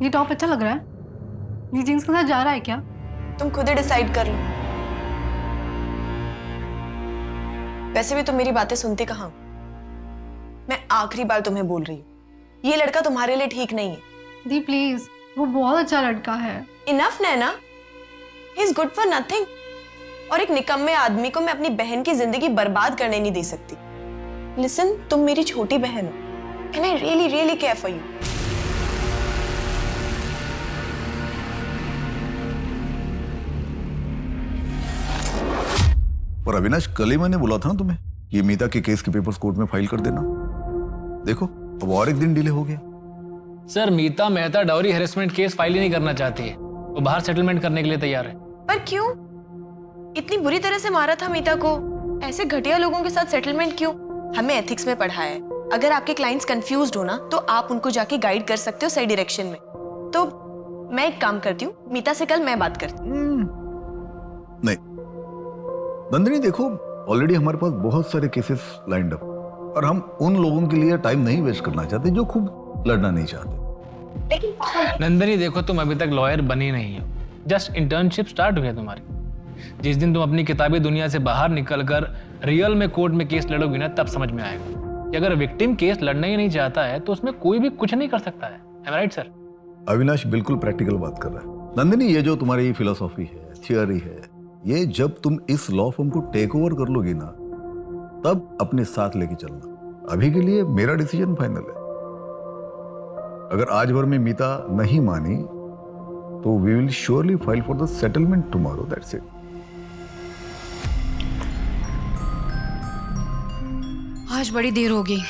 ये टॉप अच्छा लग रहा है। ये जीन्स के साथ जा रहा है क्या? तुम खुद ही डिसाइड कर लो। वैसे भी तुम मेरी बातें सुनती कहाँ हो? मैं आखिरी बार तुम्हें बोल रही हूँ, ये लड़का तुम्हारे लिए ठीक नहीं है। दी प्लीज, वो बहुत अच्छा लड़का है। Enough Naina, he is good for nothing. और एक निकम्मे आदमी को मैं अपनी बहन की जिंदगी बर्बाद करने नहीं दे सकती। लिसन, तुम मेरी छोटी बहन हो and I really really care for you. पर अविनाश, कल ही मैंने बोला था ना तुम्हें, ये मीता के केस के पेपर्स कोर्ट में फाइल कर देना। देखो अब और एक दिन डिले हो गया। Sir, Meeta Mehta dowry harassment case file ही नहीं करना चाहती है। वो बाहर सेटलमेंट करने के लिए तैयार है। पर क्यों? इतनी बुरी तरह से मारा था मीता को, ऐसे घटिया लोगों के साथ सेटलमेंट क्यों? हमें एथिक्स में पढ़ाया है, अगर आपके क्लाइंट्स कंफ्यूज्ड हो ना तो आप उनको जाके गाइड कर सकते हो सही डायरेक्शन में। तो मैं एक काम करती हूँ, मीता से कल मैं बात करती हूँ। नहीं नंदिनी, देखो ऑलरेडी हमारे पास बहुत सारे केसेस लाइंड अप, और हम उन लोगों के लिए टाइम नहीं वेस्ट करना चाहते जो खूब लड़ना नहीं चाहते। नंदिनी देखो, तुम अभी तक लॉयर बनी नहीं हो, जस्ट इंटर्नशिप स्टार्ट हुई है तुम्हारी। जिस दिन तुम अपनी किताबी दुनिया से बाहर निकलकर रियल में कोर्ट में केस लड़ोगी ना, तब समझ में आएगा कि अगर विक्टिम केस लड़ना ही नहीं चाहता है तो उसमें कोई भी कुछ नहीं कर सकता है। Am I right, sir? Avinash बिल्कुल प्रैक्टिकल बात कर रहा है। नंदिनी, ये जो तुम्हारी फिलोसॉफी है, थियरी है, ये जब तुम इस लॉ फर्म को टेक ओवर कर लोगी ना, तब अपने साथ लेके चलना। अभी के लिए मेरा डिसीजन फाइनल है। अगर आज भर में मीता नहीं मानी तो we will surely file for the settlement tomorrow, that's it. आज बड़ी देर हो गई।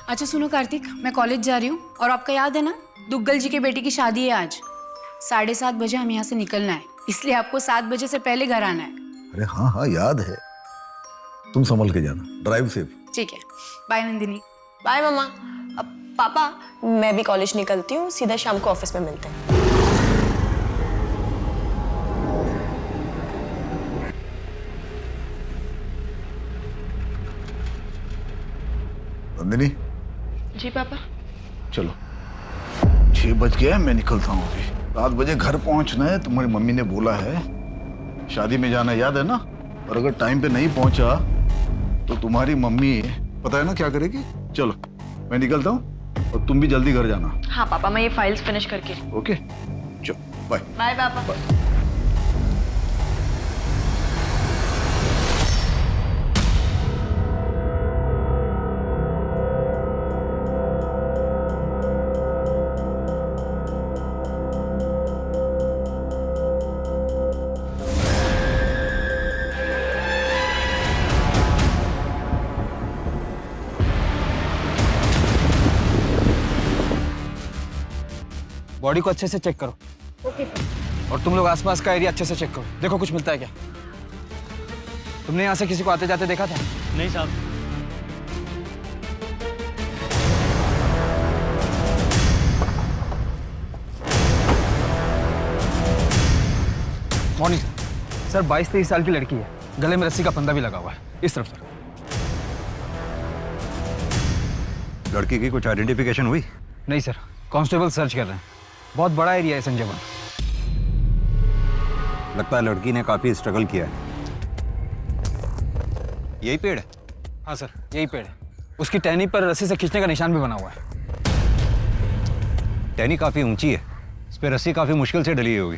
अच्छा सुनो कार्तिक, मैं कॉलेज जा रही हूँ और आपका याद है ना, दुग्गल जी के बेटे की शादी है आज। 7:30 बजे हम यहाँ से निकलना है, इसलिए आपको 7 बजे से पहले घर आना है। अरे हाँ हाँ याद है। तुम संभल के जाना, ड्राइव सेफ। ठीक है, बाय नंदिनी। बाय मामा। अब पापा, मैं भी कॉलेज निकलती हूँ, सीधा शाम को ऑफिस में मिलते हैं। नंदिनी। जी पापा। चलो 6 बज गया है, मैं निकलता हूँ अभी। 7 बजे घर पहुंचना है, तुम्हारी मम्मी ने बोला है। शादी में जाना याद है ना? और अगर टाइम पे नहीं पहुंचा तो तुम्हारी मम्मी पता है ना क्या करेगी। चलो मैं निकलता हूँ और तुम भी जल्दी घर जाना। हाँ पापा, मैं ये फाइल्स फिनिश करके। ओके चलो बाय। बाय पापा। बाय। बॉडी को अच्छे से चेक करो। Okay sir. और तुम लोग आसपास का एरिया अच्छे से चेक करो, देखो कुछ मिलता है क्या। तुमने यहाँ से किसी को आते जाते देखा था? नहीं साहब। Morning sir. 22-23 साल की लड़की है, गले में रस्सी का फंदा भी लगा हुआ है। इस तरफ सर। लड़की की कुछ आइडेंटिफिकेशन हुई? नहीं सर, कांस्टेबल सर्च कर रहे हैं। बहुत बड़ा एरिया है संजय वन। लगता है लड़की ने काफी स्ट्रगल किया है। यही पेड़ है? हाँ सर, यही पेड़ है। उसकी टहनी पर रस्सी से खींचने का निशान भी बना हुआ है। टहनी काफी ऊंची है, इस पे रस्सी काफी मुश्किल से डली होगी।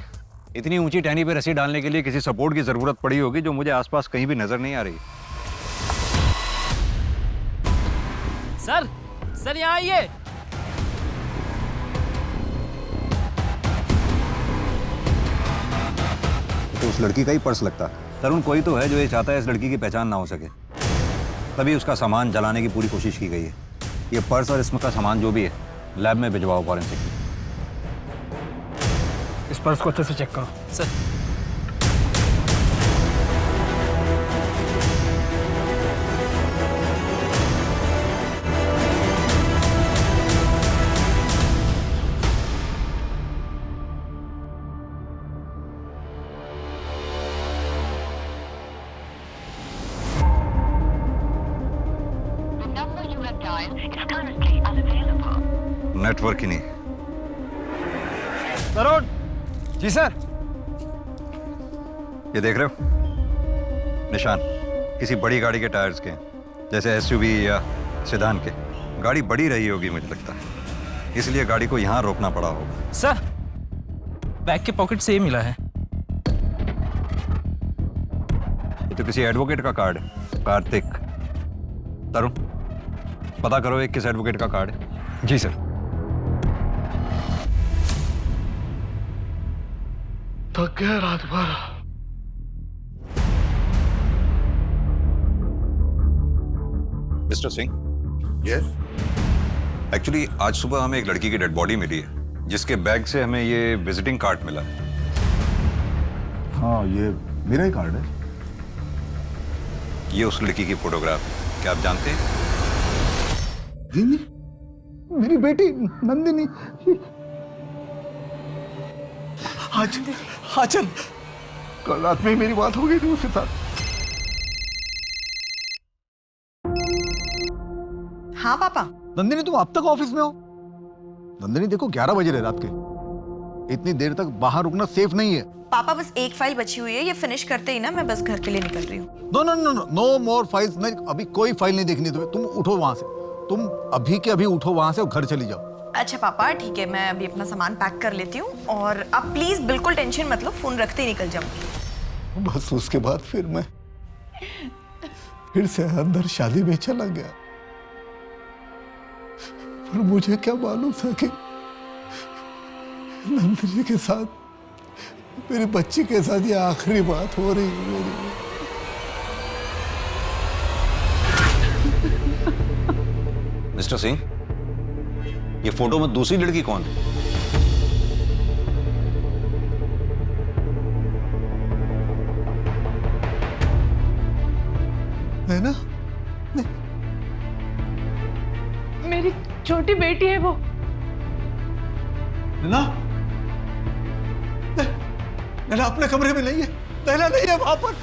इतनी ऊंची टहनी पे रस्सी डालने के लिए किसी सपोर्ट की जरूरत पड़ी होगी, जो मुझे आसपास कहीं भी नजर नहीं आ रही। सर यहाँ आइए। तो उस लड़की का ही पर्स लगता है। तरुण कोई तो है जो ये चाहता है इस लड़की की पहचान ना हो सके, तभी उसका सामान जलाने की पूरी कोशिश की गई है। ये पर्स और इसमें का सामान जो भी है लैब में भिजवाओ फॉरेंसिक। इस पर्स को अच्छे से चेक करो सर। नेटवर्क ही नहीं। तरुण। जी सर। ये देख रहे हो निशान किसी बड़ी गाड़ी के टायर्स के हैं, जैसे एसयूवी या सेडान के। गाड़ी बड़ी रही होगी मुझे लगता है, इसलिए गाड़ी को यहाँ रोकना पड़ा होगा। सर बैग के पॉकेट से ये मिला है। ये तो किसी एडवोकेट का कार्ड है, कार्तिक। तरुण पता करो एक किस एडवोकेट का कार्ड है। जी सर। थक गया रात भर। Mister Singh, yes. एक्चुअली आज सुबह हमें एक लड़की की डेड बॉडी मिली है, जिसके बैग से हमें ये विजिटिंग कार्ड मिला है। हाँ, ये मेरा ही कार्ड है। ये उस लड़की की फोटोग्राफ है, क्या आप जानते हैं? नंदिनी, मेरी बेटी नंदिनी। आचल, कल रात में ही मेरी बात हो गई थी उसके साथ। हाँ पापा। नंदिनी तुम अब तक ऑफिस में हो? नंदिनी देखो 11 बज रहे रात के, इतनी देर तक बाहर रुकना सेफ नहीं है। पापा बस एक फाइल बची हुई है, ये फिनिश करते ही ना मैं बस घर के लिए निकल रही हूँ। No no no no no more files. नहीं, अभी कोई फाइल नहीं देखनी तुम्हें। तुम उठो वहां से, तुम अभी के अभी उठो वहां से और घर चली जाओ। अच्छा पापा ठीक है, मैं अभी अपना सामान पैक कर लेती हूँ और आप प्लीज बिल्कुल टेंशन मत लो, फोन रखते ही निकल जाऊंगी। बस उसके बाद फिर मैं फिर से अंदर शादी में चला गया, पर मुझे क्या मालूम था कि नंदिनी के साथ, मेरी बच्ची के साथ ये आखिरी बात हो रही है मेरी। मिस्टर सिंह, ये फोटो में दूसरी लड़की कौन है? नैना? मेरी छोटी बेटी है वो। नैना? नैना अपने कमरे में नहीं है। नैना नहीं है वहां पर।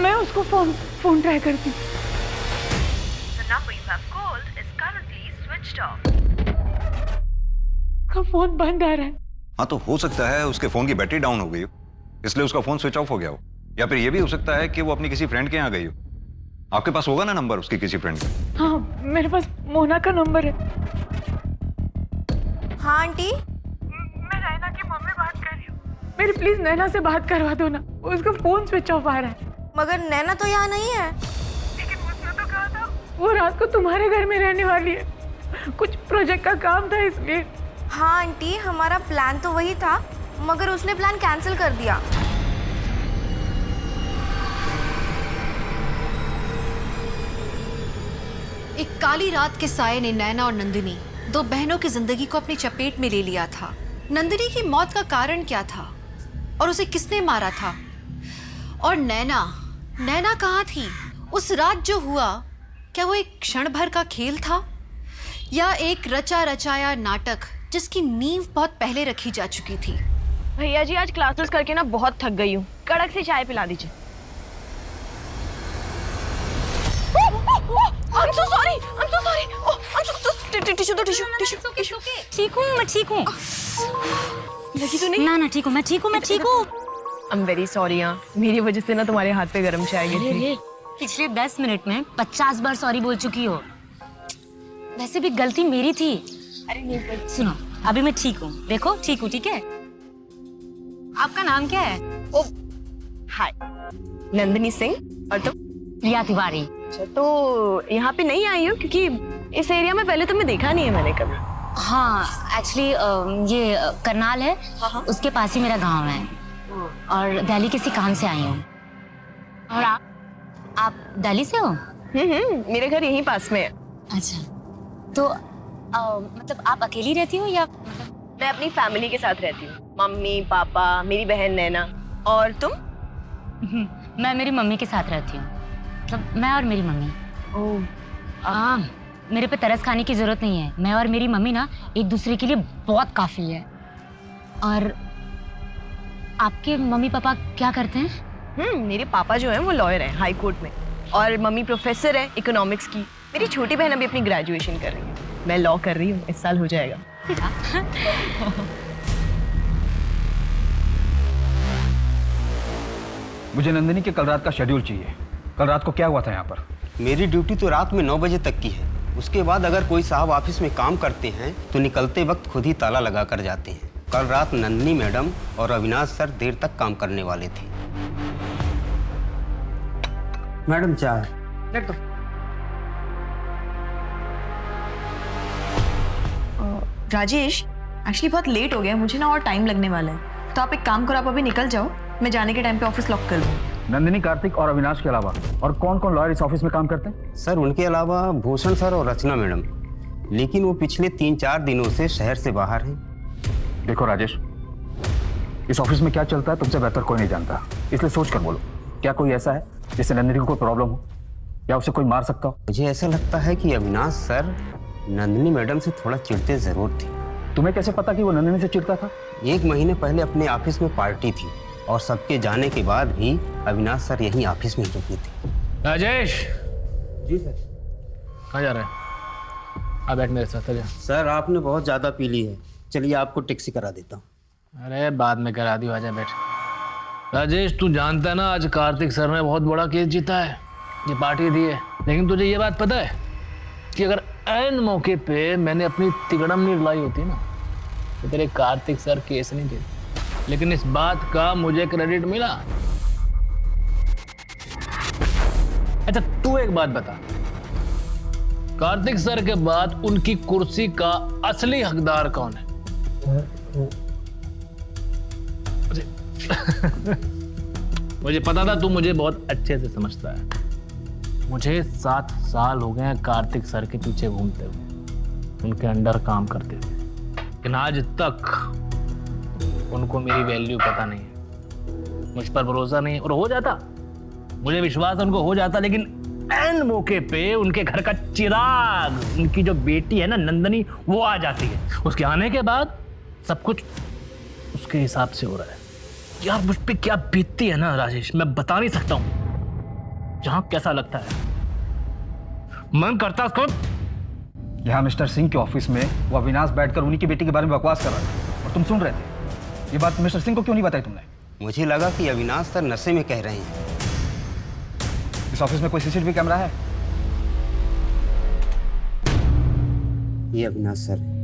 मैं उसको फोन ट्राई करती हूँ। उसका फोन बंद आ रहा है। हाँ तो हो सकता है उसके फोन की बैटरी डाउन हो गई हो, इसलिए उसका फोन स्विच ऑफ हो गया हो। या फिर यह भी हो सकता है कि वो अपनी किसी फ्रेंड के यहाँ गई हो। आपके पास होगा ना नंबर उसकी किसी फ्रेंड का? हाँ मेरे पास मोना का नंबर है। हाँ आंटी। मैं नैना की मम्मी बात कर रही हूँ। मेरी प्लीज नैना से बात करवा दो ना, उसका फोन स्विच ऑफ आ रहा है। मगर नैना तो यहाँ नहीं है। लेकिन मुझसे तो कहा था वो रात को तुम्हारे घर में रहने वाली है, कुछ प्रोजेक्ट का काम था इसलिए। हाँ आंटी, हमारा प्लान तो वही था, मगर उसने प्लान कैंसिल कर दिया। एक काली रात के साये ने नैना और नंदिनी, दो बहनों की जिंदगी को अपनी चपेट में ले लिया था। नंदिनी की मौत का कारण क्या था और उसे किसने मारा था? और नैना कहाँ थी उस रात? जो हुआ क्या वो एक क्षण भर का खेल था या एक रचा रचाया नाटक जिसकी नींव बहुत पहले रखी जा चुकी थी? भैया जी आज क्लासेस करके ना बहुत थक गई हूँ, कड़क सी चाय पिला दीजिए। I'm so sorry. टिश्यू। ठीक हूँ, मैं ठीक हूँ। लगी तो नहीं? ना ठीक हूँ, मैं ठीक हूँ। I'm very sorry हाँ, मेरी वजह से ना तुम्हारे हाथ पे गरम चाय गिरी थी। पिछले 10 मिनट में 50 बार सॉरी बोल चुकी हो। वैसे भी गलती मेरी थी। अरे नहीं सुनो, अभी मैं ठीक हूँ, देखो ठीक हूँ, ठीक है? आपका नाम क्या है? ओ हाय, नंदिनी सिंह। और तुम? रिया तिवारी। अच्छा, तो यहाँ पे नहीं आई हो क्योंकि इस एरिया में पहले तुम्हें देखा नहीं है मैंने कभी। हाँ एक्चुअली ये करनाल है, उसके पास ही मेरा गांव है और दिल्ली किसी काम से आई हूँ। और आप दिल्ली से हो? मेरे घर यहीं पास में है। अच्छा, तो मतलब आप अकेली रहती हो या? मैं अपनी फैमिली के साथ रहती हूँ, मम्मी पापा मेरी बहन नैना। और तुम? मैं मेरी मम्मी के साथ रहती हूँ, मतलब मैं और मेरी मम्मी। ओह, मेरे पे तरस खाने की जरूरत नहीं है, मैं और मेरी मम्मी ना एक दूसरे के लिए बहुत काफी है। और आपके मम्मी पापा क्या करते हैं? मेरे पापा जो हैं वो लॉयर हैं हाई कोर्ट में, और मम्मी प्रोफेसर है इकोनॉमिक्स की। मेरी छोटी बहन अभी अपनी ग्रेजुएशन कर रही है, मैं लॉ कर रही हूँ, इस साल हो जाएगा। मुझे नंदिनी के कल रात का शेड्यूल चाहिए। कल रात को क्या हुआ था यहाँ पर? मेरी ड्यूटी तो रात में 9 बजे तक की है। उसके बाद अगर कोई साहब ऑफिस में काम करते हैं तो निकलते वक्त खुद ही ताला लगा कर जाते हैं। कल रात नंदिनी मैडम और अविनाश सर देर तक काम करने वाले थे। मैडम चाय। राजेश, एक्चुअली बहुत लेट हो गया, मुझे ना और टाइम लगने वाला है, तो आप एक काम करो, आप अभी निकल जाओ, मैं जाने के टाइम पे ऑफिस लॉक कर दूँ। नंदिनी, कार्तिक और अविनाश के अलावा और कौन कौन लॉयर इस ऑफिस में काम करते हैं? सर उनके अलावा भूषण सर और रचना मैडम, लेकिन वो पिछले 3-4 दिनों से शहर से बाहर हैं। देखो राजेश, इस ऑफिस में क्या चलता है तुमसे बेहतर कोई नहीं जानता, इसलिए सोच कर बोलो, क्या कोई ऐसा है जिससे नंदिनी को कोई प्रॉब्लम हो या उसे कोई मार सकता हो? मुझे ऐसा लगता है कि अविनाश सर नंदिनी मैडम से थोड़ा चिढ़ते जरूर थे। तुम्हें कैसे पता कि वो नंदिनी से चिढ़ता था? 1 महीने पहले अपने ऑफिस में पार्टी थी और सबके जाने के बाद भी अविनाश सर यहीं ऑफिस में रुके थे। राजेश। जी सर। कहाँ जा रहे हैं? आ बैठ मेरे साथ। जा। सर आपने बहुत ज़्यादा पी ली है, चलिए आपको टैक्सी करा देता हूँ। अरे बाद में करा दियो, आजा बैठ। राजेश, तू जानता है ना आज कार्तिक सर ने बहुत बड़ा केस जीता है, ये पार्टी दी है, लेकिन तुझे ये बात पता है कि अगर ऐन मौके पे मैंने अपनी तिगड़म नहीं लाई होती ना तो तेरे कार्तिक सर केस नहीं देते, लेकिन इस बात का मुझे क्रेडिट मिला। अच्छा तू एक बात बता, कार्तिक सर के बाद उनकी कुर्सी का असली हकदार कौन है? मुझे पता था तू मुझे बहुत अच्छे से समझता है। मुझे 7 साल हो गए हैं कार्तिक सर के पीछे घूमते हुए, उनके अंडर काम करते हुए, लेकिन आज तक उनको मेरी वैल्यू पता नहीं है, मुझ पर भरोसा नहीं है। और हो जाता, मुझे विश्वास है उनको हो जाता, लेकिन ऐन मौके पे उनके घर का चिराग, उनकी जो बेटी है ना नंदनी, वो आ जाती है। उसके आने के बाद सब कुछ उसके हिसाब से हो रहा है। यार मुझ पे क्या बीतती है ना राजेश, मैं बता नहीं सकता हूँ। जहां कैसा लगता है, मन करता उसको। यहाँ मिस्टर सिंह के ऑफिस में वो अविनाश बैठकर उन्हीं की बेटी के बारे में बकवास कर रहा था और तुम सुन रहे थे। ये बात मिस्टर सिंह को क्यों नहीं बताई तुमने? मुझे लगा कि अविनाश सर नशे में कह रहे हैं। इस ऑफिस में कोई सीसीटीवी कैमरा है? ये अविनाश सर है।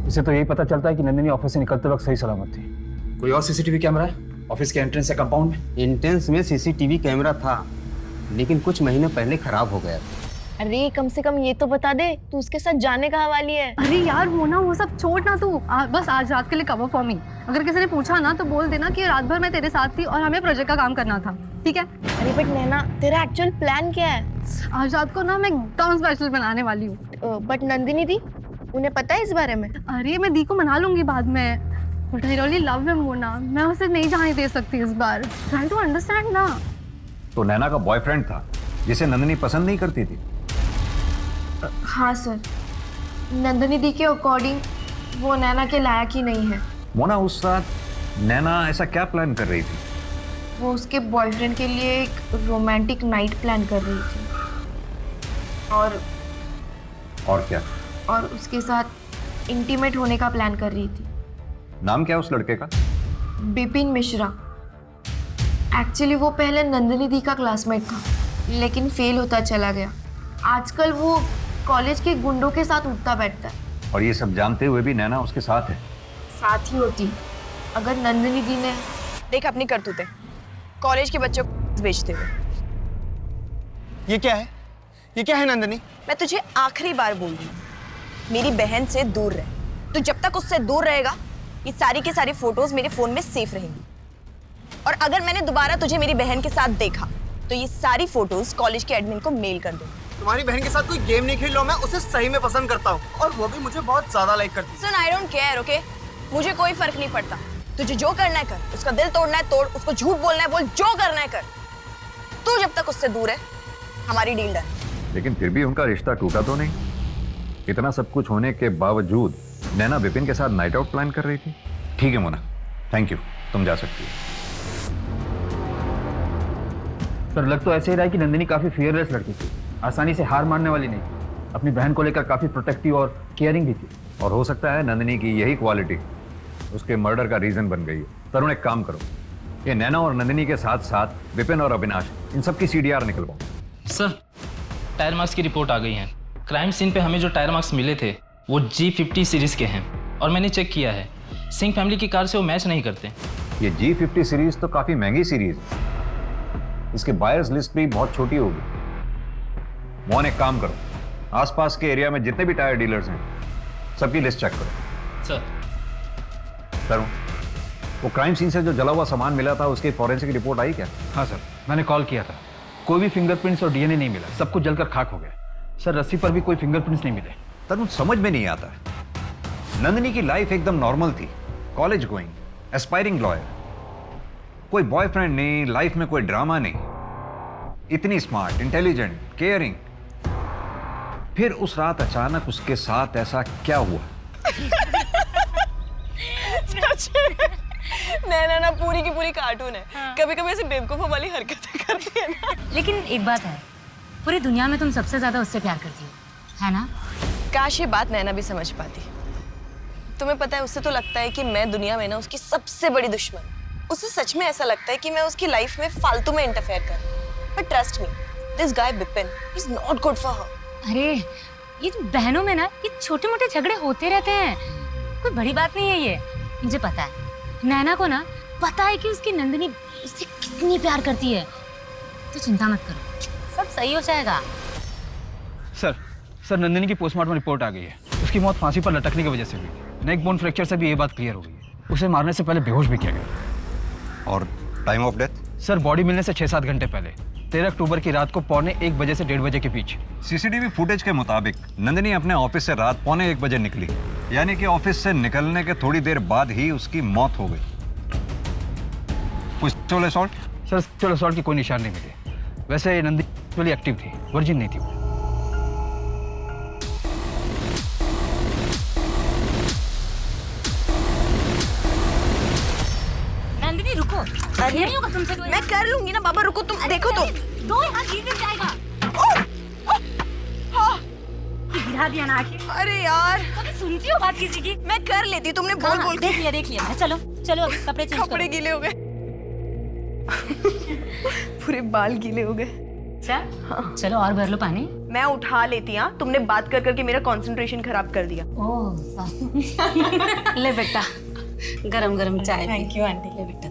इससे तो यही पता चलता है कि नंदिनी ऑफिस से निकलते वक्त सही सलामत थी। कोई और सीसीटीवी कैमरा है ऑफिस के एंट्रेंस या कंपाउंड में? एंट्रेंस में सीसीटीवी कैमरा था, लेकिन कुछ महीने पहले खराब हो गया था। अरे कम से कम ये तो बता दे, तू उसके साथ जाने कहाँ वाली है? अरे यार वो सब छोड़ ना तू, बस आज रात के लिए कवर फॉर मी। अगर किसी ने पूछा ना तो बोल देना कि रात भर मैं तेरे साथ थी और हमें प्रोजेक्ट का काम करना था, ठीक है? अरे बट नैना, तेरा एक्चुअल प्लान क्या है? आज रात को ना मैं एकदम स्पेशल बनाने वाली हूँ। बट नंदिनी दी, उन्हें पता है इस बारे में? अरे मैं दी को मना लूंगी बाद में, but I really love him Mona, मैं उसे नहीं जाने दे सकती इस बार। ट्राई टू अंडरस्टैंड ना। तो नैना का बॉयफ्रेंड था जिसे नंदिनी पसंद नहीं करती थी? हाँ सर, नंदिनी दी के अकॉर्डिंग वो नैना के लायक ही नहीं है। मोना, उस रात नैना ऐसा क्या प्लान कर रही थी? वो उसके बॉयफ्रेंड के लिए एक रोमांटिक नाइट प्लान कर रही थी और क्या? और उसके साथ इंटीमेट होने का प्लान कर रही थी। नाम क्या है उस लड़के का? बिपिन मिश्रा। एक्चुअली वो पहले नंदिनी दी का क्लासमेट था, लेकिन फेल होता चला गया। आजकल वो कॉलेज के गुंडों के साथ उठता बैठता है। और ये सब जानते हुए भी नैना उसके साथ है? साथ ही होती अगर नंदिनी दी ने देख अपनी करतूतें कॉलेज के बच्चों को बेचते हुए। ये क्या है? ये क्या है नंदिनी? मैं तुझे आखिरी बार बोल रही हूँ, मेरी बहन से दूर रह। तू जब तक उससे दूर रहेगा ये सारी की सारी फोटोज मेरे फोन में सेफ रहेंगी, और अगर मैंने दोबारा तुझे मेरी बहन के साथ देखा तो ये सारी फोटोज कॉलेज के एडमिन को मेल कर दूंगी। तुम्हारी बहन के साथ कोई गेम नहीं खेल रहा हूं, मैं उसे सही में पसंद करता हूँ और वो भी मुझे बहुत ज्यादा लाइक करती है। सुन, आई डोंट केयर, ओके? मुझे कोई फर्क नहीं पड़ता। तुझे जो करना है कर, उसका दिल तोड़ना है तोड़, उसको झूठ बोलना है बोल, जो करना है कर। तू जब तक उससे दूर है हमारी डील डन। लेकिन फिर भी उनका रिश्ता टूटा तो नहीं? इतना सब कुछ होने के बावजूद नैना विपिन के साथ नाइट आउट प्लान कर रही थी। ठीक है मोना, थैंक यू, तुम जा सकती हो। सर लग तो ऐसे ही रहा है कि नंदिनी काफ़ी फियरलेस लड़की थी, आसानी से हार मानने वाली नहीं थी, अपनी बहन को लेकर काफ़ी प्रोटेक्टिव और केयरिंग भी थी। और हो सकता है नंदिनी की यही क्वालिटी उसके मर्डर का रीजन बन गई है। तरुण एक काम करो, ये नैना और नंदिनी के साथ साथ विपिन और अविनाश इन सब की CDR निकलवाओ। सर टायर मार्क्स की रिपोर्ट आ गई है। क्राइम सीन पे हमें जो टायर मार्क्स मिले थे वो G50 सीरीज के हैं और मैंने चेक किया है, सिंह फैमिली की कार से वो मैच नहीं करते। ये G50 सीरीज तो काफी महंगी सीरीज है, इसके बायर्स लिस्ट भी बहुत छोटी होगी। मोहन एक काम करो, आसपास के एरिया में जितने भी टायर डीलर्स हैं सबकी लिस्ट चेक करो। सर तरुण, वो क्राइम सीन से जो जला हुआ सामान मिला था उसकी फॉरेंसिक रिपोर्ट आई क्या? हाँ सर, मैंने कॉल किया था, कोई भी फिंगरप्रिंट्स और DNA नहीं मिला, सब कुछ जलकर खाक हो गया। सर रस्सी पर भी कोई फिंगरप्रिंट्स नहीं मिले। तरुण समझ में नहीं आता, नंदिनी की लाइफ एकदम नॉर्मल थी, कॉलेज गोइंग, एस्पायरिंग लॉयर, कोई बॉयफ्रेंड नहीं, लाइफ में कोई ड्रामा नहीं, इतनी स्मार्ट, इंटेलिजेंट, केयरिंग। फिर उस रात अचानक उसके साथ ऐसा क्या हुआ? नैना ना पूरी की पूरी कार्टून है। हाँ। कभी कभी ऐसे बेवकूफों वाली हरकतें करती है ना। लेकिन एक बात है, पूरी दुनिया में तुम सबसे ज्यादा उससे प्यार करती हो, है ना? काश ये बात नैना भी समझ पाती। तुम्हें पता है, उससे तो लगता है कि मैं दुनिया में ना उसकी सबसे बड़ी दुश्मन। उसे सच में ऐसा लगता है कि मैं उसकी लाइफ में फालतू में इंटरफेयर कर रही हूं। But trust me, this guy Bipin is not good for her. अरे ये बहनों में ना ये छोटे मोटे झगड़े होते रहते हैं, कोई बड़ी बात नहीं है ये। मुझे पता है नैना को ना पता है कि उसकी नंदिनी उससे कितनी प्यार करती है, तो चिंता मत करो, सब सही हो जाएगा। सर नंदिनी की पोस्टमार्टम रिपोर्ट आ गई है, उसकी मौत फांसी पर लटकने की वजह से हुई थी। नेक बोन फ्रैक्चर से भी ये बात क्लियर हो गई है, उसे मारने से पहले बेहोश भी किया गया। और time of death? Sir body मिलने से 6-7 घंटे पहले, 13 अक्टूबर की रात को 1:45 बजे से 1:30 बजे के बीच। CCTV फुटेज के मुताबिक नंदिनी अपने ऑफिस से रात 1:45 बजे निकली, यानी कि ऑफिस से निकलने के थोड़ी देर बाद ही उसकी मौत हो गई। Sexual assault? Sir sexual assault की कोई निशान नहीं मिले। वैसे नंदिनी एक्टिव थी, वर्जिन नहीं थी वो। नंदिनी रुको, अरे नहीं होगा तुमसे। मैं कर लूंगी ना बाबा, रुको तुम। देखो तो दो हाथ गिर जाएगा। गिरा दिया ना आखिर। अरे यार, कभी सुनती हो बात किसी की? मैं कर लेती, तुमने बोल बोल के। देख लिया। चलो कपड़े चेंज करो। कपड़े गीले हो गए। पूरे बाल गीले हो गए। हाँ। चलो और भर लो पानी। मैं उठा लेती। हाँ, तुमने बात कर करके मेरा कंसंट्रेशन खराब कर दिया। ले बेटा, गरम गरम चाय। Thank you aunty. ले बेटा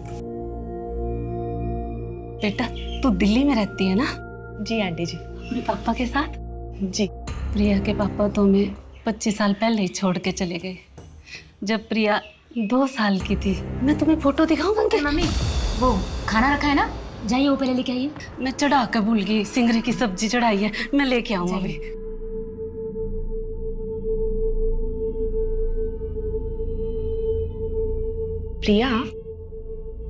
तू दिल्ली में रहती है ना? जी आंटी जी। अपने पापा के साथ? जी। प्रिया के पापा तो हमें 25 साल पहले ही छोड़ के चले गए, जब प्रिया 2 साल की थी। मैं तुम्हें फोटो दिखाऊं उनके? मम्मी वो खाना रखा है ना, जाइए वो पहले लेके आइए। मैं चढ़ा कर भूल गई, सिंगरे की सब्जी चढ़ाई है, मैं लेके आऊँ अभी। प्रिया,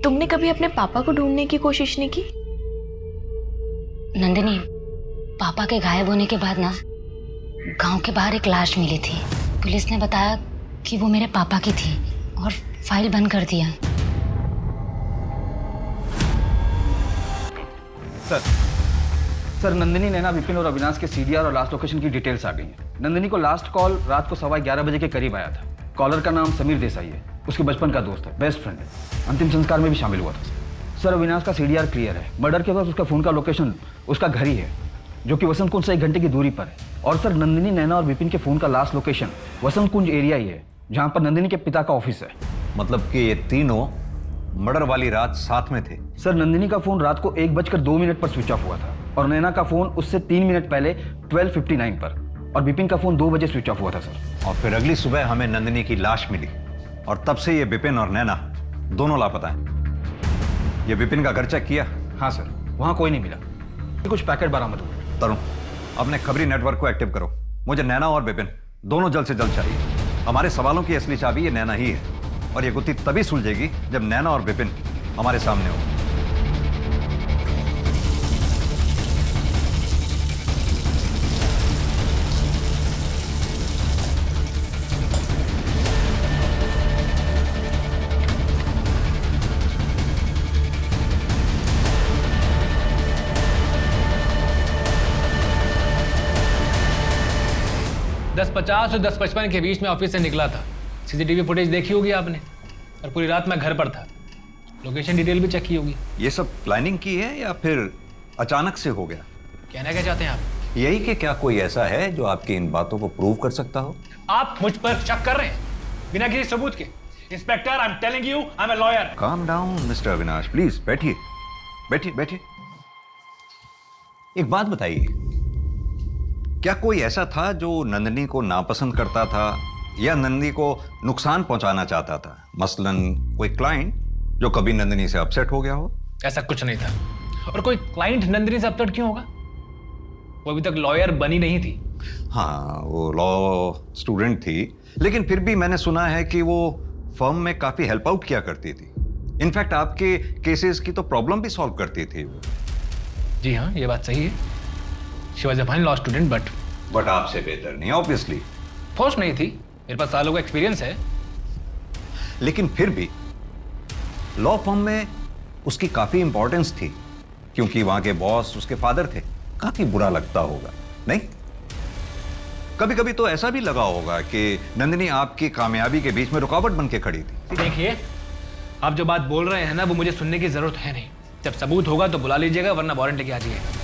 तुमने कभी अपने पापा को ढूंढने की कोशिश नहीं की? नंदिनी, पापा के गायब होने के बाद ना गांव के बाहर एक लाश मिली थी। पुलिस ने बताया कि वो मेरे पापा की थी और फाइल बंद कर दिया। सर नंदिनी, नैना, विपिन और अविनाश के CDR और लास्ट लोकेशन की डिटेल्स आ गई हैं। नंदिनी को लास्ट कॉल रात को 11:15 बजे के करीब आया था। कॉलर का नाम समीर देसाई है, उसके बचपन का दोस्त है, बेस्ट फ्रेंड है, अंतिम संस्कार में भी शामिल हुआ था। सर अविनाश का CDR क्लियर है, मर्डर के बाद उसका फ़ोन का लोकेशन उसका घर ही है, जो कि वसंत कुंज से 1 घंटे की दूरी पर है। और सर नंदिनी, नैना और विपिन के फ़ोन का लास्ट लोकेशन वसंत कुंज एरिया ही है, जहाँ पर नंदिनी के पिता का ऑफिस है। मतलब कि ये तीनों मर्डर वाली रात साथ में थे? सर नंदिनी का फ़ोन रात को 1:02 पर स्विच ऑफ हुआ था और नैना का फ़ोन उससे 3 मिनट पहले 12:59 पर, और विपिन का फ़ोन 2 बजे स्विच ऑफ हुआ था सर। और फिर अगली सुबह हमें नंदिनी की लाश मिली और तब से ये विपिन और नैना दोनों लापता हैं। ये विपिन का घर चेक किया? हाँ सर, वहाँ कोई नहीं मिला, कुछ पैकेट बरामद हुए। तरुण, अपने खबरी नेटवर्क को एक्टिव करो, मुझे नैना और विपिन दोनों जल्द से जल्द चाहिए। हमारे सवालों की असली चाबी ये नैना ही है, और ये गुत्थी तभी सुलझेगी जब नैना और विपिन हमारे सामने हो। 10:50 और 10:55 के बीच में ऑफिस से निकला था। सीसीटीवी फुटेज देखी होगी आपने, और पूरी रात मैं घर पर था। लोकेशन डिटेल भी चेक की होगी। ये सब प्लानिंग की है या फिर अचानक से हो गया? कहना क्या चाहते हैं आप? यही कि क्या कोई ऐसा है जो आपकी इन बातों को प्रूव कर सकता हो? आप मुझ पर शक कर रहे हैं बिना किसी सबूत के। Inspector, I am telling you, I am a lawyer. Calm down mister Avinash, please बैठिए बैठिए बैठिए। एक बात बताइए, क्या कोई ऐसा था जो नंदिनी को नापसंद करता था या नंदिनी को नुकसान पहुंचाना चाहता था? मसलन कोई क्लाइंट जो कभी नंदिनी से अपसेट हो गया हो? ऐसा कुछ नहीं था। और कोई क्लाइंट नंदिनी से अपसेट क्यों होगा? वो अभी तक लॉयर बनी नहीं थी। हाँ, वो लॉ स्टूडेंट थी, लेकिन फिर भी मैंने सुना है कि वो फर्म में काफी हेल्प आउट किया करती थी। इनफैक्ट आपके केसेस की तो प्रॉब्लम भी सॉल्व करती थी वो। जी हाँ, ये बात सही है। She was a fine law student, but आपसे बेहतर नहीं ऑब्वियसली। फोर्स नहीं थी, मेरे पास सालों का एक्सपीरियंस है। लेकिन फिर भी लॉ फर्म में उसकी काफी इंपॉर्टेंस थी, क्योंकि वहां के बॉस उसके फादर थे। काफी बुरा लगता होगा, नहीं? कभी कभी तो ऐसा भी लगा होगा कि नंदिनी आपकी कामयाबी के बीच में रुकावट बन के खड़ी थी। देखिए, आप जो बात बोल रहे हैं ना, वो मुझे सुनने की जरूरत है नहीं। जब सबूत होगा तो बुला लीजिएगा, वरना वारंट लेके आ जाइएगा।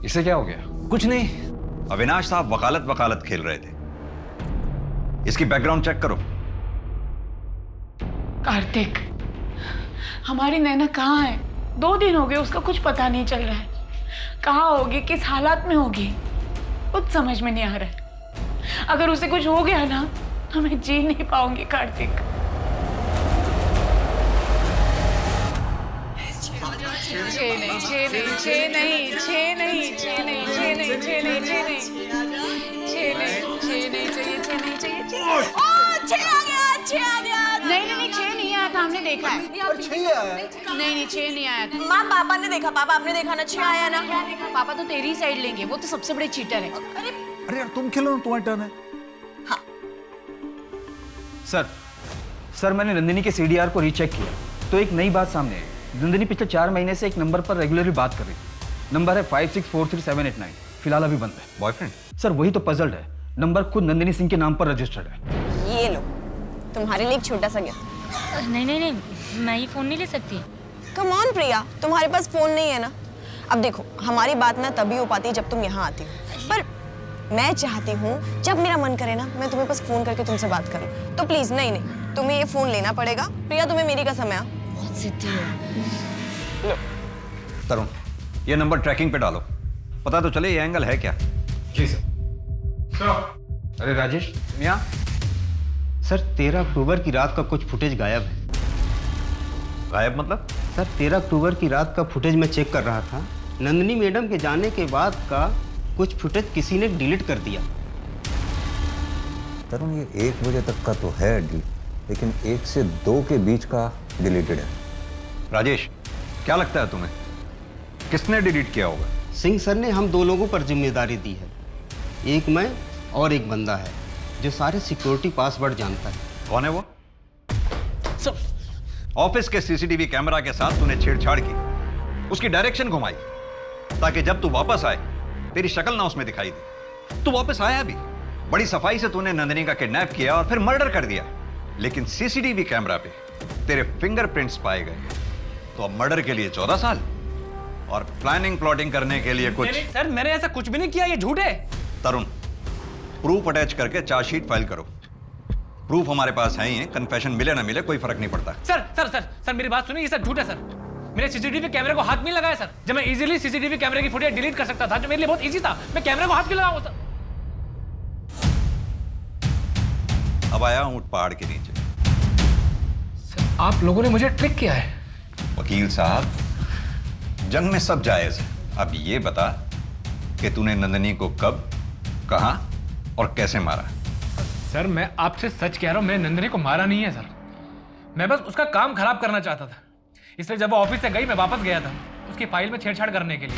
इससे क्या हो गया? कुछ नहीं, अविनाश साहब वकालत खेल रहे थे। इसकी बैकग्राउंड चेक करो। कार्तिक, हमारी नैना कहाँ है? 2 दिन हो गए, उसका कुछ पता नहीं चल रहा है। कहाँ होगी, किस हालात में होगी, कुछ समझ में नहीं आ रहा है। अगर उसे कुछ हो गया ना तो मैं जी नहीं पाऊंगी कार्तिक। नहीं, 6 नहीं आया था, हमने देखा है। नहीं, 6 नहीं आया था। माँ, पापा ने देखा। पापा, आपने देखा ना? 6 आया ना? क्या देखा? पापा तो तेरी साइड लेंगे, वो तो सबसे बड़े चीटर है। अरे यार तुम खेलो ना, तुम्हारी टर्न है। सर मैंने नंदिनी के सीडीआर को रीचेक किया तो एक नई बात सामने आई। नंदिनी पिछले 4 महीने से एक नंबर पर रेगुलरली बात कर रही थी। नंबर है 56437889। फिलहाल अभी बंद है। बॉयफ्रेंड? सर वही तो पजल्ड है। नंबर खुद नंदिनी सिंह के नाम पर रजिस्टर्ड है। ये लो, तुम्हारे लिए एक छोटा सा गिफ्ट। नहीं, मैं ये फोन नहीं ले सकती। कम ऑन प्रिया, तुम्हारे पास फोन नहीं है ना? अब देखो, हमारी बात ना तभी हो पाती है जब तुम यहाँ आती हो, पर मैं चाहती हूँ जब मेरा मन करे ना, मैं तुम्हें बस फोन करके तुमसे बात करूँ। तो प्लीज, नहीं, तुम्हें ये फोन लेना पड़ेगा। प्रिया, तुम्हें मेरी कसम है। बहुत जिद्दी है। तरुण, ये नंबर ट्रैकिंग पे डालो, पता तो चले ये एंगल है क्या। जी सर। अरे राजेश, तुम यहाँ? सर 13 अक्टूबर की रात का कुछ फुटेज गायब है। गायब मतलब? सर 13 अक्टूबर की रात का फुटेज मैं चेक कर रहा था। नंदिनी मैडम के जाने के बाद का कुछ फुटेज किसी ने डिलीट कर दिया। तरुण, ये 1 बजे तक का तो है डिलीट, लेकिन 1 से 2 के बीच का डिलीटेड है। राजेश, क्या लगता है तुम्हें किसने डिलीट किया होगा? सिंह सर ने हम 2 लोगों पर जिम्मेदारी दी है। एक मैं और एक बंदा है जो सारे सिक्योरिटी पासवर्ड जानता है। कौन है वो? ऑफिस के सीसीटीवी कैमरा के साथ तूने छेड़छाड़ की, उसकी डायरेक्शन घुमाई, ताकि जब तू वापस आए तेरी शक्ल ना उसमें दिखाई दे। तू वापस आया भी, बड़ी सफाई से तूने नंदिनी का किडनैप किया और फिर मर्डर कर दिया, लेकिन सीसीटीवी कैमरा पे तेरे फिंगरप्रिंट्स पाए गए। तो अब मर्डर के लिए 14 साल और प्लानिंग प्लॉटिंग करने के लिए कुछ। सर, मैंने ऐसा कुछ भी नहीं किया, ये झूठ है। तरुण, प्रूफ अटैच करके चार्जशीट फाइल करो। प्रूफ हमारे पास है ही है, कन्फेशन मिले ना मिले कोई फर्क नहीं पड़ता। सर मेरी बात सुनिए, ये सब झूठ है सर। मैंने सीसीटीवी कैमरे को हाथ नहीं लगाया सर। जब मैं इजीली सीसीटीवी कैमरे की फुटेज डिलीट कर सकता था, जो मेरे लिए बहुत इजी था, मैं कैमरे को हाथ क्यों लगाऊं सर? अब आया ऊंट पहाड़ के नीचे। सर, आप लोगों ने मुझे ट्रिक किया है। वकील साहब, जंग में सब जायज है। अब ये बता कि तूने नंदिनी को कब, कहां और कैसे मारा? सर, मैं आपसे सच कह रहा हूं, मैंने नंदिनी को मारा नहीं है सर। मैं बस उसका काम खराब करना चाहता था, इसलिए जब वो ऑफिस से गई मैं वापस गया था उसकी फाइल में छेड़छाड़ करने के लिए।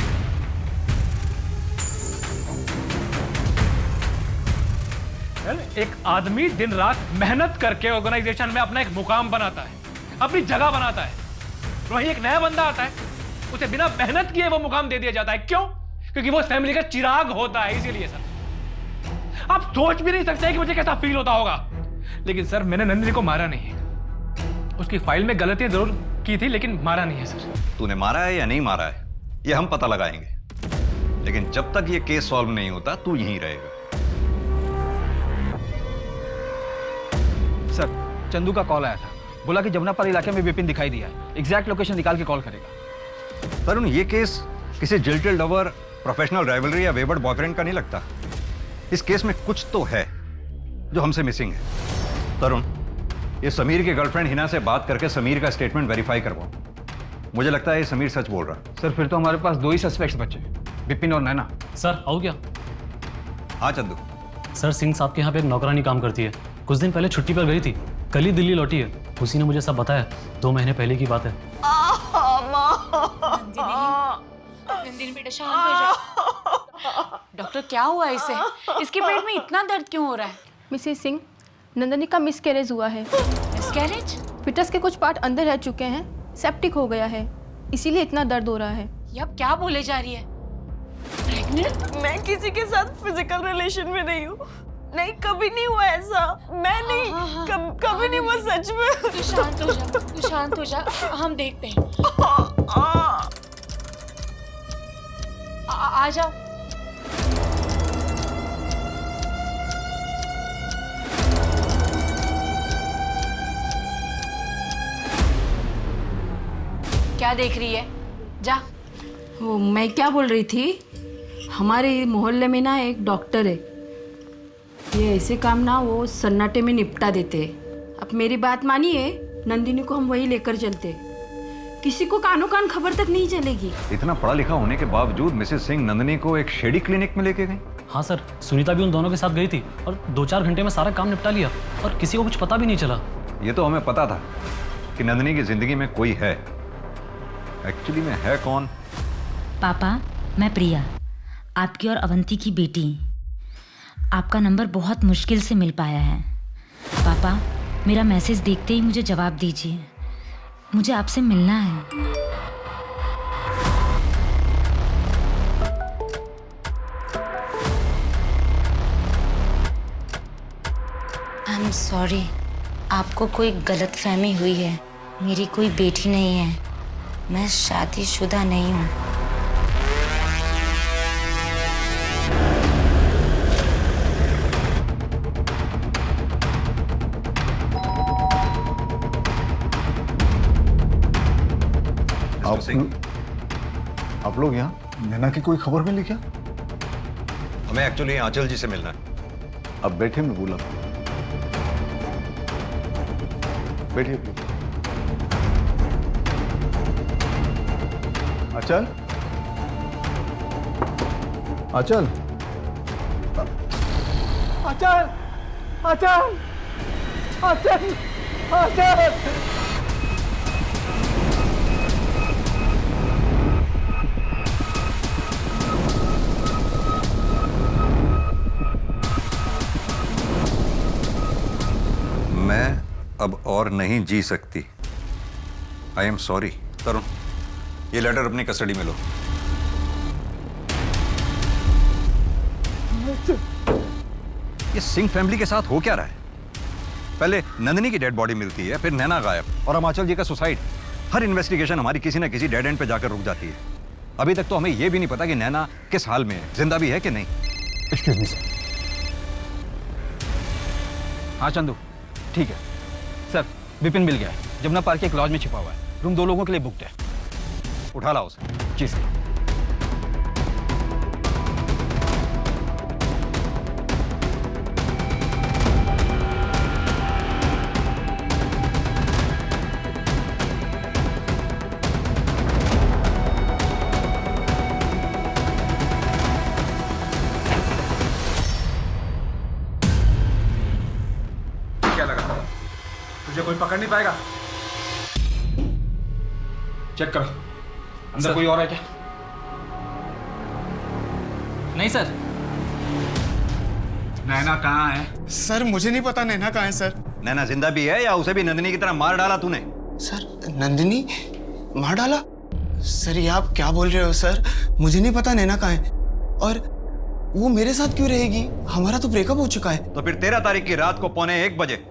एक आदमी दिन रात मेहनत करके ऑर्गेनाइजेशन में अपना एक मुकाम बनाता है, अपनी जगह बनाता है। वहीं एक नया बंदा आता है, उसे बिना मेहनत किए वो मुकाम दे दिया जाता है। क्यों? क्योंकि वो फैमिली का चिराग होता है, इसीलिए सर। आप सोच भी नहीं सकते कि मुझे कैसा फील होता होगा। लेकिन सर मैंने नंदिनी को मारा नहीं है। उसकी फाइल में गलतियां जरूर की थी, लेकिन मारा नहीं है सर। तूने मारा है या नहीं मारा है ये हम पता लगाएंगे, लेकिन जब तक ये केस सॉल्व नहीं होता तू यहीं रहेगा। सर चंदू का कॉल आया था, बोला कि जमुनापाल इलाके में विपिन दिखाई दिया है, एग्जैक्ट लोकेशन निकाल के कॉल करेगा। तरुण ये केस किसी जिल्टेड लवर, प्रोफेशनल राइवलरी या वेवर्ड बॉयफ्रेंड का नहीं लगता। इस केस में कुछ तो है जो हमसे मिसिंग है। तरुण ये समीर के गर्लफ्रेंड हिना से बात करके समीर का स्टेटमेंट वेरीफाई करवाओ। मुझे लगता है ये समीर सच बोल रहा। सर फिर तो हमारे पास 2 ही सस्पेक्ट्स बचे, विपिन और नैना। सर आओ क्या? हाँ चंदू। सर सिंह साहब के यहाँ पे एक नौकरानी काम करती है, कुछ दिन पहले छुट्टी पर गई थी, कल ही दिल्ली लौटी है। उसी ने मुझे सब बताया, 2 महीने पहले की बात है। नंदिनी बेटा शांत हो जा। डॉक्टर क्या हुआ इसे? इसके पेट में इतना दर्द क्यों हो रहा है? मिसेस सिंह, नंदिनी का मिसकैरेज हुआ है। मिसकैरेज? फिटस के कुछ पार्ट अंदर रह चुके हैं, सेप्टिक हो गया है, इसीलिए इतना दर्द हो रहा है। ये अब क्या बोले जा रही है? प्रेग्नेंट? मैं किसी के साथ फिजिकल रिलेशन में नहीं हूँ, नहीं कभी नहीं हुआ ऐसा। मैं नहीं, कभी नहीं हुआ सच में। तू शांत हो जा, तू शांत हो जा, हम देखते हैं। आ जाओ। क्या देख रही है? जा। वो मैं क्या बोल रही थी, हमारे मोहल्ले में ना एक डॉक्टर है, ये ऐसे काम ना वो सन्नाटे में निपटा देते हैं। अब मेरी बात मानिए, नंदिनी को हम वही लेकर चलते, किसी को कानों कान खबर तक नहीं चलेगी। इतना पढ़ा लिखा होने के बावजूद मिसेस सिंह नंदिनी को एक शेडी क्लिनिक में लेके गई। हाँ सर, सुनीता भी उन दोनों के साथ गई थी और 2-4 घंटे में सारा काम निपटा लिया और किसी को कुछ पता भी नहीं चला। ये तो हमें पता था कि नंदिनी की जिंदगी में कोई है, एक्चुअली में है कौन? पापा, मैं प्रिया, आपकी और अवंती की बेटी। आपका नंबर बहुत मुश्किल से मिल पाया है। पापा, मेरा मैसेज देखते ही मुझे जवाब दीजिए, मुझे आपसे मिलना है। आई एम सॉरी, आपको कोई गलतफहमी हुई है। मेरी कोई बेटी नहीं है, मैं शादीशुदा नहीं हूँ। आप लोग यहाँ नैना की कोई खबर मिली क्या? हमें एक्चुअली आंचल जी से मिलना है। अब बैठे, मैं बोला बैठिए। आंचल, आंचल, आंचल, आंचल, आंचल, आंचल। मैं अब और नहीं जी सकती। I am sorry. तरुण, ये लेटर अपनी कस्टडी में लो। ये सिंह फैमिली के साथ हो क्या रहा है? पहले नंदिनी की डेड बॉडी मिलती है, फिर नैना गायब और हिमाचल जी का सुसाइड। हर इन्वेस्टिगेशन हमारी किसी ना किसी डेड एंड पे जाकर रुक जाती है। अभी तक तो हमें यह भी नहीं पता कि नैना किस हाल में है, जिंदा भी है कि नहीं। Excuse me sir. हाँ चंदू, ठीक है सर। विपिन मिल गया है, जमुना पार्क के एक लॉज में छिपा हुआ है, रूम 2 लोगों के लिए बुकड है। उठा लाओ उसे। जी सर। क्या लगा तुझे कोई पकड़ नहीं पाएगा? चेक करो, अंदर कोई और है क्या? नहीं सर। नैना कहाँ है? सर मुझे नहीं पता नैना कहाँ है सर। नैना जिंदा भी है या उसे भी नंदिनी की तरह मार डाला तूने? सर नंदिनी मार डाला? सर ये आप क्या बोल रहे हो सर? मुझे नहीं पता नैना कहाँ है, और वो मेरे साथ क्यों रहेगी? हमारा तो ब्रेकअप हो चुका है। तो फिर 13 तारीख की रात को 12:45 बजे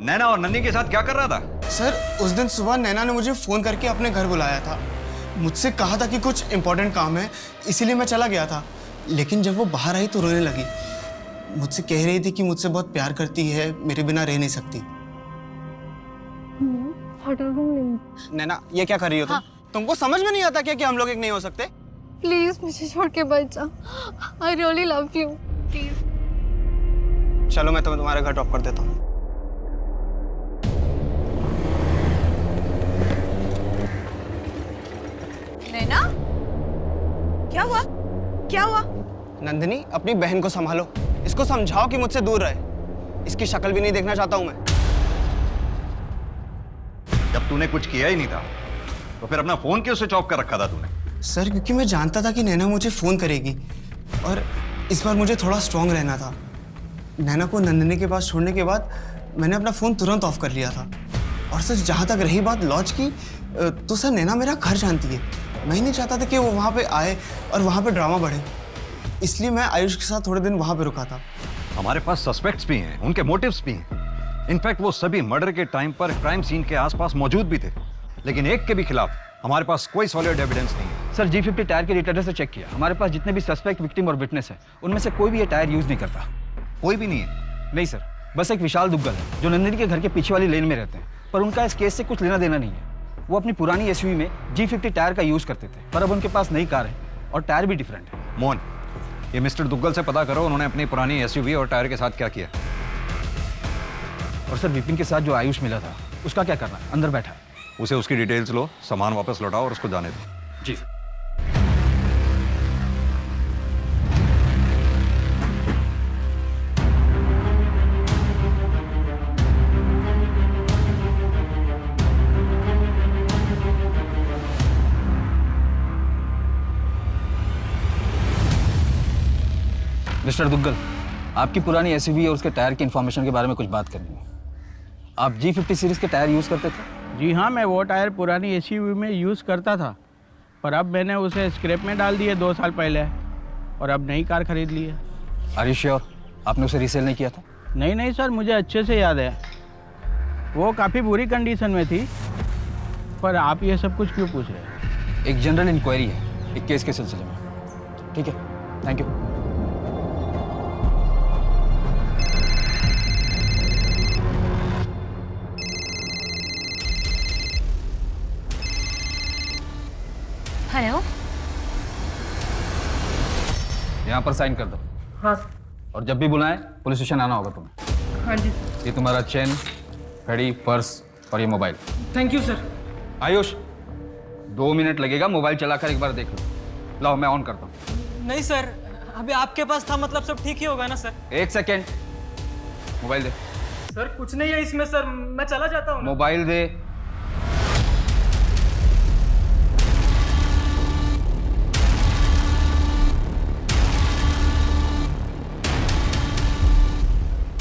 नैना और नन्नी के साथ क्या कर रहा था? सर उस दिन सुबह नैना ने मुझे फोन करके अपने घर बुलाया था, मुझसे कहा था कि कुछ इंपॉर्टेंट काम है, इसीलिए मैं चला गया था। लेकिन जब वो बाहर आई तो रोने लगी, मुझसे कह रही थी कि मुझसे बहुत प्यार करती है, मेरे बिना रह नहीं सकती। नैना ये क्या कर रही हो तुम? तुमको समझ में नहीं आता क्या कि हम लोग एक नहीं हो सकते? प्लीज मुझे छोड़ के बच जा। I really love you, please. चलो मैं तुम्हें तुम्हारे घर ड्रॉप कर देता हूँ। नैना, क्या हुआ? क्या हुआ? नंदिनी अपनी बहन को संभालो, इसको समझाओ कि मुझसे दूर रहे। इसकी शक्ल भी नहीं देखना चाहता हूँ मैं। जब तूने कुछ किया ही नहीं था तो फिर अपना फोन क्यों स्विच ऑफ कर रखा था तूने? सर क्योंकि मैं जानता था कि नैना मुझे फोन करेगी, और इस बार मुझे थोड़ा स्ट्रांग रहना था। नैना को नंदिनी के पास छोड़ने के बाद मैंने अपना फोन तुरंत ऑफ कर लिया था। और सर जहाँ तक रही बात लॉज की, तो सर नैना मेरा घर जानती है। मैं ही नहीं चाहता था कि वो वहाँ पे आए और वहाँ पे ड्रामा बढ़े, इसलिए मैं आयुष के साथ थोड़े दिन वहाँ पे रुका था। हमारे पास सस्पेक्ट्स भी हैं, उनके मोटिव्स भी हैं। इनफैक्ट वो सभी मर्डर के टाइम पर क्राइम सीन के आसपास मौजूद भी थे, लेकिन एक के भी खिलाफ हमारे पास कोई सॉलिड एविडेंस नहीं है। सर G50 टायर के डिटेक्टर से चेक किया, हमारे पास जितने भी सस्पेक्ट, विक्टिम और विटनेस है, उनमें से कोई भी ये टायर यूज नहीं करता। कोई भी नहीं है? नहीं सर, बस एक विशाल दुग्गल है जो नंदिनी के घर के पीछे वाली लेन में रहते हैं, पर उनका इस केस से कुछ लेना देना नहीं है। वो अपनी पुरानी SUV में G50 टायर का यूज करते थे, पर अब उनके पास नई कार है और टायर भी डिफरेंट है। मोहन, ये मिस्टर दुग्गल से पता करो उन्होंने अपनी पुरानी SUV और टायर के साथ क्या किया। और सर विपिन के साथ जो आयुष मिला था उसका क्या करना है? अंदर बैठा है। उसे उसकी डिटेल्स लो, सामान वापस लौटाओ और उसको जाने दो। जी सर। मिस्टर दुग्गल, आपकी पुरानी SUV और उसके टायर की इंफॉर्मेशन के बारे में कुछ बात करनी है। आप G50 सीरीज के टायर यूज करते थे? जी हाँ, मैं वो टायर पुरानी SUV में यूज़ करता था, पर अब मैंने उसे स्क्रैप में डाल दिए 2 साल पहले, और अब नई कार खरीद ली है। आर यू श्योर आपने उसे रीसेल नहीं किया था? नहीं सर, मुझे अच्छे से याद है, वो काफ़ी बुरी कंडीशन में थी। पर आप ये सब कुछ क्यों पूछ रहे हैं? एक जनरल इंक्वायरी है एक केस के सिलसिले में। ठीक है, थैंक यू। हेलो। यहाँ पर साइन कर दो। हाँ। और जब भी बुलाएं पुलिस स्टेशन आना होगा तुम्हें। हाँ जी। ये तुम्हारा चेन, घड़ी, पर्स और ये mobile. Thank you sir. Ayush, 2 minute लगेगा, मोबाइल चलाकर एक बार देख लो। लाओ मैं ऑन करता हूँ। नहीं सर, अभी आपके पास था, मतलब सब ठीक ही होगा ना सर? 1 सेकेंड, मोबाइल दे। सर कुछ नहीं है इसमें सर, मैं चला जाता हूँ। मोबाइल दे।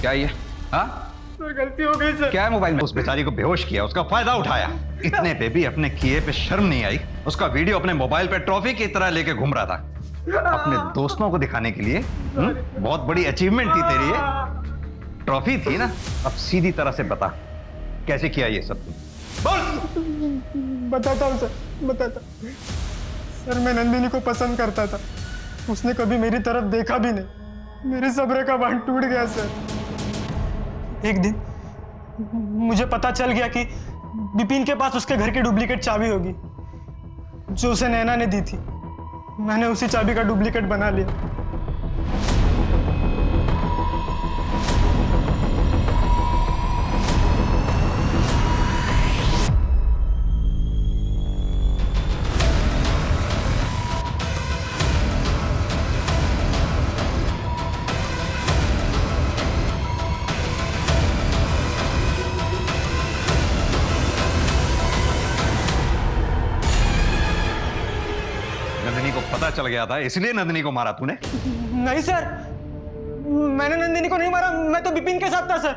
क्या ये? हाँ सर गलती हो गई सर। क्या है मोबाइल में? उस बेचारी को बेहोश किया, उसका फायदा उठाया। इतने पे भी अपने किए पे शर्म नहीं आई। उसका वीडियो अपने मोबाइल पे ट्रॉफी की तरह लेके घूम रहा था, अपने दोस्तों को दिखाने के लिए। बहुत बड़ी अचीवमेंट थी तेरी ये, ट्रॉफी थी ना। अब सीधी तरह से बता कैसे किया ये सब तुम? बोल। बताता हूँ सर, बताता। सर मैं नंदिनी को पसंद करता था, उसने कभी मेरी तरफ देखा भी नहीं। मेरे सब्र का बांध टूट गया सर। एक दिन मुझे पता चल गया कि विपिन के पास उसके घर की डुप्लीकेट चाबी होगी जो उसे नैना ने दी थी। मैंने उसी चाबी का डुप्लीकेट बना लिया। पता चल गया था इसलिए नंदिनी को मारा तूने? नहीं सर, मैंने नंदिनी को नहीं मारा, मैं तो विपिन के साथ था सर।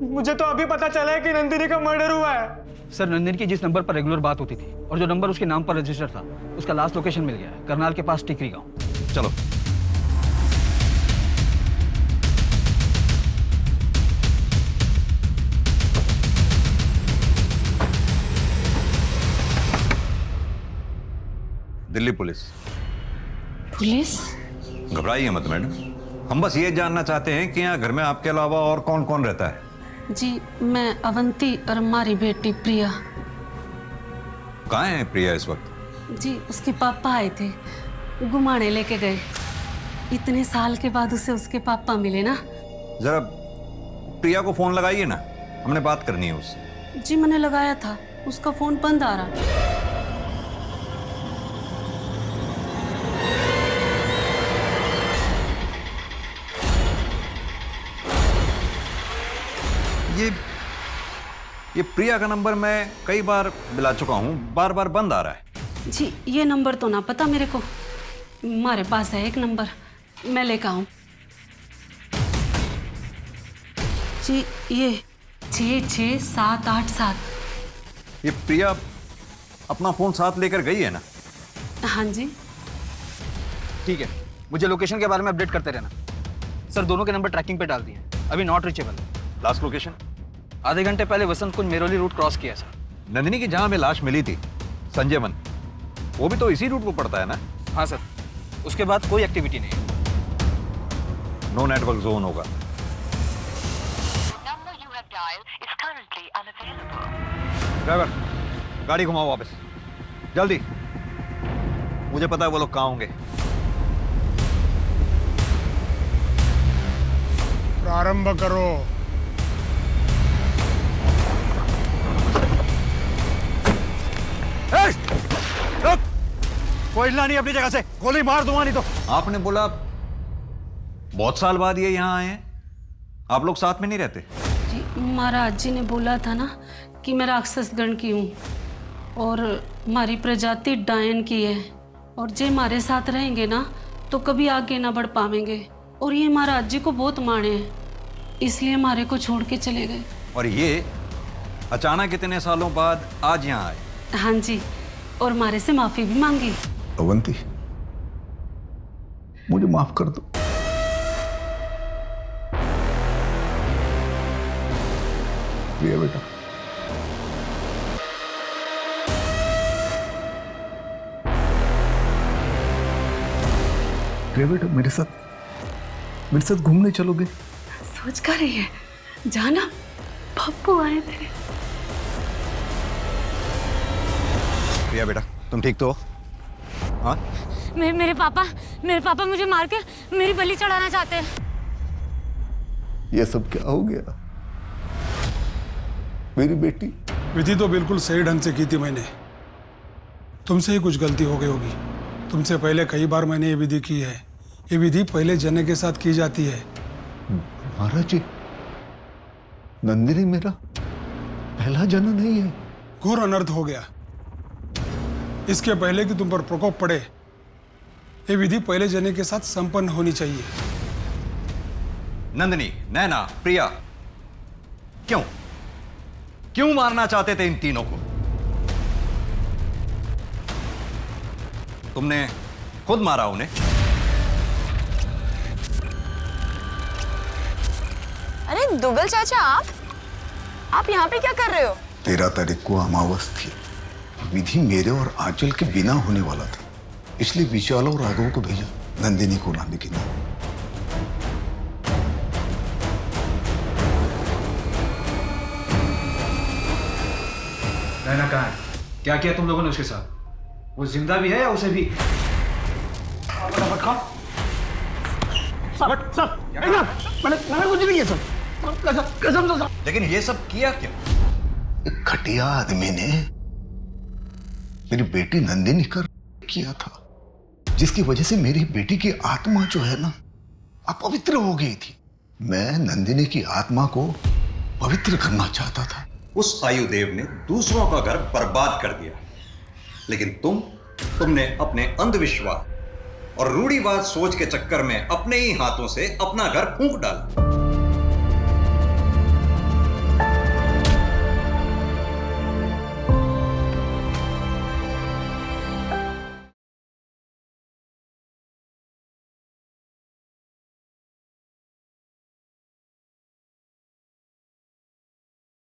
मुझे तो अभी पता चला है कि नंदिनी का मर्डर हुआ है। सर, नंदिनी की जिस नंबर पर रेगुलर बात होती थी और जो नंबर उसके नाम पर रजिस्टर था, उसका लास्ट लोकेशन मिल गया है, करनाल के पास टिकरी गांव। चलो। दिल्ली पुलिस। पुलिस? घबराइए मत मैडम, हम बस ये जानना चाहते हैं कि यहाँ घर में आपके अलावा और कौन कौन रहता है। जी, मैं अवंती और हमारी बेटी प्रिया। कहाँ है प्रिया इस वक्त? जी, उसके पापा आए थे, घुमाने लेके गए। इतने साल के बाद उसे उसके पापा मिले ना। जरा प्रिया को फोन लगाइए ना, हमने बात करनी है उससे। जी, मैंने लगाया था, उसका फोन बंद आ रहा। ये प्रिया का नंबर मैं कई बार मिला चुका हूँ, बार बार बंद आ रहा है। जी, ये नंबर तो ना पता मेरे को, हमारे पास है एक नंबर, मैं लेकर आऊँ। जी, ये 66787। ये प्रिया अपना फोन साथ लेकर गई है ना? हाँ जी। ठीक है, मुझे लोकेशन के बारे में अपडेट करते रहना। सर, दोनों के नंबर ट्रैकिंग पे डाल दिए हैं, अभी नॉट रीचेबल। Last location? आधे घंटे पहले वसंत कुंज मेरोली रूट क्रॉस किया सर। नंदिनी की जहां में लाश मिली थी, संजय वन, वो भी तो इसी रूट को पड़ता है ना? हाँ सर, उसके बाद कोई एक्टिविटी नहीं है। नो नेटवर्क जोन होगा। ड्राइवर, गाड़ी घुमाओ वापस, जल्दी। मुझे पता है वो लोग कहाँ होंगे। प्रारंभ करो। कोई हिलना नहीं अपनी जगह से, गोली मार दूंगा नहीं तो। आपने बोला बहुत साल बाद ये यहाँ आए हैं, आप लोग साथ में नहीं रहते? जी, महाराज जी ने बोला था ना कि मैं राक्षस गण की हूँ और हमारी प्रजाति डायन की है, और जे हमारे साथ रहेंगे ना तो कभी आगे ना बढ़ पाएंगे, और ये महाराज जी को बहुत माने हैं, इसलिए हमारे को छोड़ के चले गए। और ये अचानक इतने सालों बाद आज यहाँ आए? हाँ जी, और हमारे से माफी भी मांगी। अवंती, मुझे माफ कर दो। प्रिया बेटा, प्रिया बेटा, मेरे साथ घूमने चलोगे? सोच कर रही है, जाना, पप्पू आए थे। प्रिया बेटा, तुम ठीक तो हो? हाँ? मेरे पापा मुझे मार के मेरी बलि चढ़ाना चाहते हैं। ये सब क्या हो गया? मेरी बेटी। विधि तो बिल्कुल सही ढंग से की थी मैंने, तुमसे ही कुछ गलती हो गई होगी। तुमसे पहले कई बार मैंने ये विधि की है। ये विधि पहले जने के साथ की जाती है। महाराज जी, नंदिनी मेरा पहला जन नहीं है। घोर अनर्थ हो गया। इसके पहले कि तुम पर प्रकोप पड़े, ये विधि पहले जने के साथ संपन्न होनी चाहिए। नंदिनी, नैना, प्रिया, क्यों मारना चाहते थे इन तीनों को? तुमने खुद मारा उन्हें। अरे दुगल चाचा, आप यहाँ पे क्या कर रहे हो? 13 तारीख को अमावस थी। विधि मेरे और आंचल के बिना होने वाला था, इसलिए विशाल और राघव को भेजा नंदिनी को लाने के लिए। नैना कहाँ है? क्या किया तुम लोगों ने उसके साथ? वो जिंदा भी है या उसे भी? मैंने कुछ नहीं किया सर, कसम से। लेकिन ये सब किया क्या? एक घटिया आदमी ने मेरी बेटी नंदिनी का किया था, जिसकी वजह से मेरी बेटी की आत्मा जो है ना, अपवित्र हो गई थी। मैं नंदिनी की आत्मा को पवित्र करना चाहता था। उस आयुदेव ने दूसरों का घर बर्बाद कर दिया, लेकिन तुमने अपने अंधविश्वास और रूढ़िवाद सोच के चक्कर में अपने ही हाथों से अपना घर फूंक डाला।